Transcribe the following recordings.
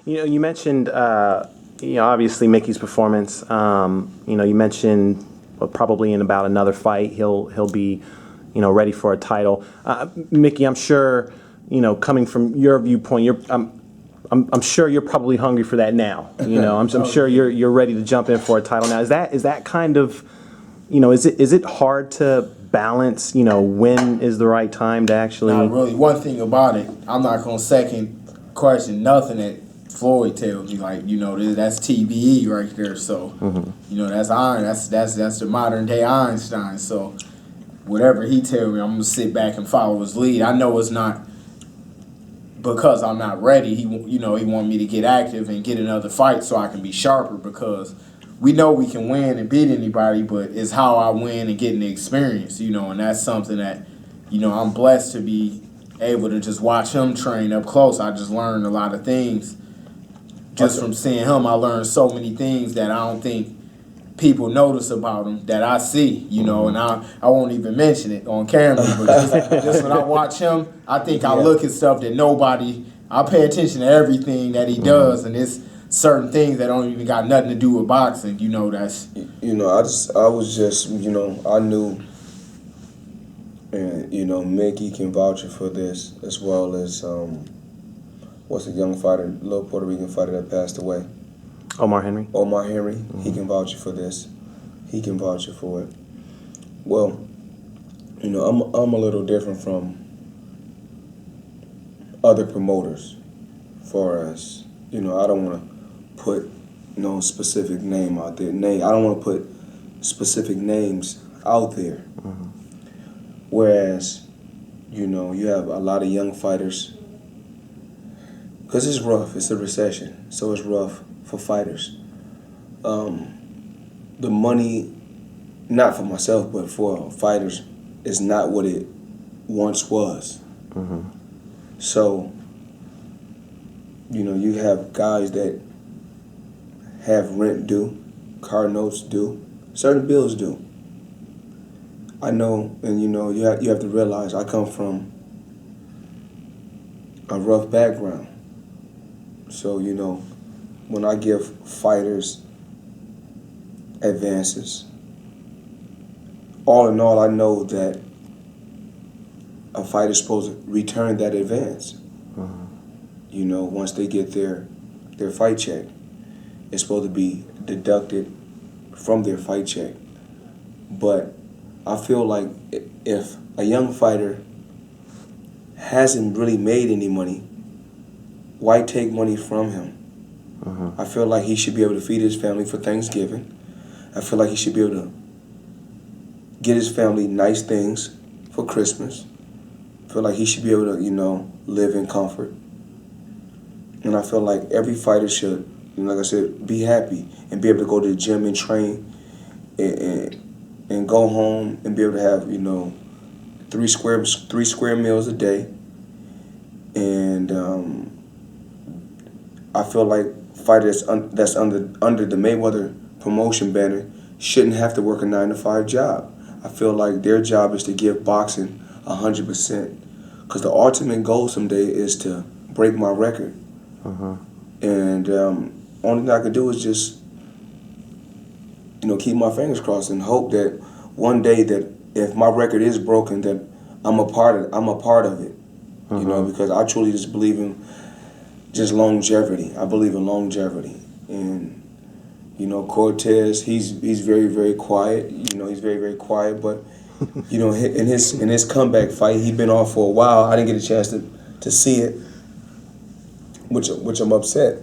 You mentioned, obviously Mickey's performance. You mentioned probably in about another fight he'll be, ready for a title. Mickey, I'm sure, coming from your viewpoint, I'm sure you're probably hungry for that now. I'm sure you're ready to jump in for a title now. Is that kind of, is it hard to balance? When is the right time to actually? Not really. One thing about it, I'm not gonna second question nothing that Floyd tells me. Like, that's TBE right there. So, that's iron. That's the modern day Einstein. So, whatever he tells me, I'm gonna sit back and follow his lead. I know it's not because I'm not ready. He want me to get active and get another fight so I can be sharper, because we know we can win and beat anybody, but it's how I win and getting the experience, and that's something that, I'm blessed to be able to just watch him train up close. I just learned a lot of things just from seeing him. I learned so many things that I don't think people notice about him that I see, and I won't even mention it on camera, but just when I watch him, I think I look at stuff that I pay attention to everything that he does, and it's certain things that don't even got nothing to do with boxing, that's... I was just, I knew, and, Mickey can vouch for this, as well as, what's a young fighter, little Puerto Rican fighter that passed away? Omar Henry. He can vouch for this. He can vouch for it. Well, I'm a little different from other promoters, far as, I don't want to put no specific name out there. I don't want to put specific names out there. Whereas, you have a lot of young fighters, because it's rough. It's a recession, so it's rough for fighters. The money, not for myself, but for fighters, is not what it once was. So, you have guys that have rent due, car notes due, certain bills due. I know, and you have to realize I come from a rough background. So, when I give fighters advances, all in all, I know that a fighter's supposed to return that advance. Once they get their fight check, it's supposed to be deducted from their fight check. But I feel like if a young fighter hasn't really made any money, why take money from him? I feel like he should be able to feed his family for Thanksgiving. I feel like he should be able to get his family nice things for Christmas. I feel like he should be able to, live in comfort. And I feel like every fighter should, like I said, be happy and be able to go to the gym and train and go home and be able to have, 3 square meals a day. And I feel like fighters that's under the Mayweather Promotion banner shouldn't have to work a 9-to-5 job. I feel like their job is to give boxing 100%. Because the ultimate goal someday is to break my record. And only thing I could do is just, keep my fingers crossed and hope that one day that if my record is broken, that I'm a part of it. Because I truly just believe in just longevity. I believe in longevity. And, Cortez, he's very, very quiet. He's very, very quiet. But, in his comeback fight, he'd been off for a while. I didn't get a chance to see it, which I'm upset.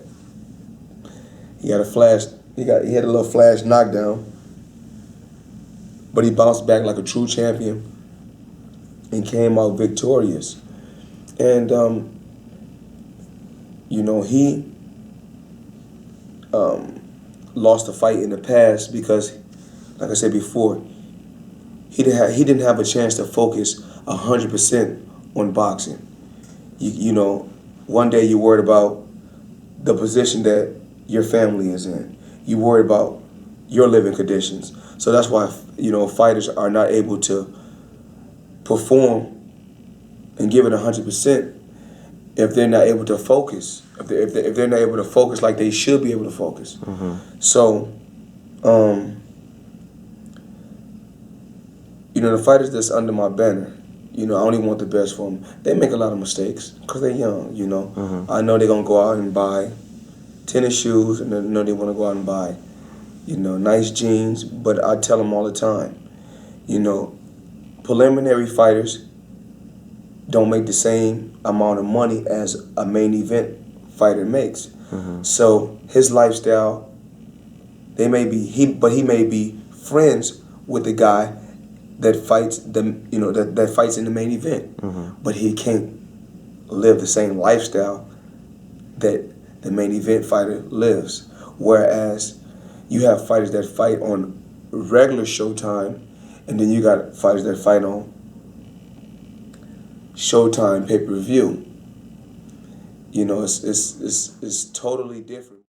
He had a little flash knockdown, but he bounced back like a true champion and came out victorious. And he lost a fight in the past because, like I said before, he didn't have a chance to focus 100% on boxing. One day you're worried about the position that your family is in. You're worried about your living conditions. So that's why, fighters are not able to perform and give it 100% if they're not able to focus if they're not able to focus like they should be able to focus. So, you know, the fighters that's under my banner, you know, I only want the best for them. They make a lot of mistakes because they're young, you know. I know they're going to go out and buy tennis shoes, and I know they want to go out and buy, you know, nice jeans. But I tell them all the time, you know, preliminary fighters don't make the same amount of money as a main event fighter makes. So his lifestyle, he may be friends with the guy that fights that fights in the main event, but he can't live the same lifestyle that the main event fighter lives. Whereas you have fighters that fight on regular Showtime, and then you got fighters that fight on Showtime pay-per-view. You know, it's totally different.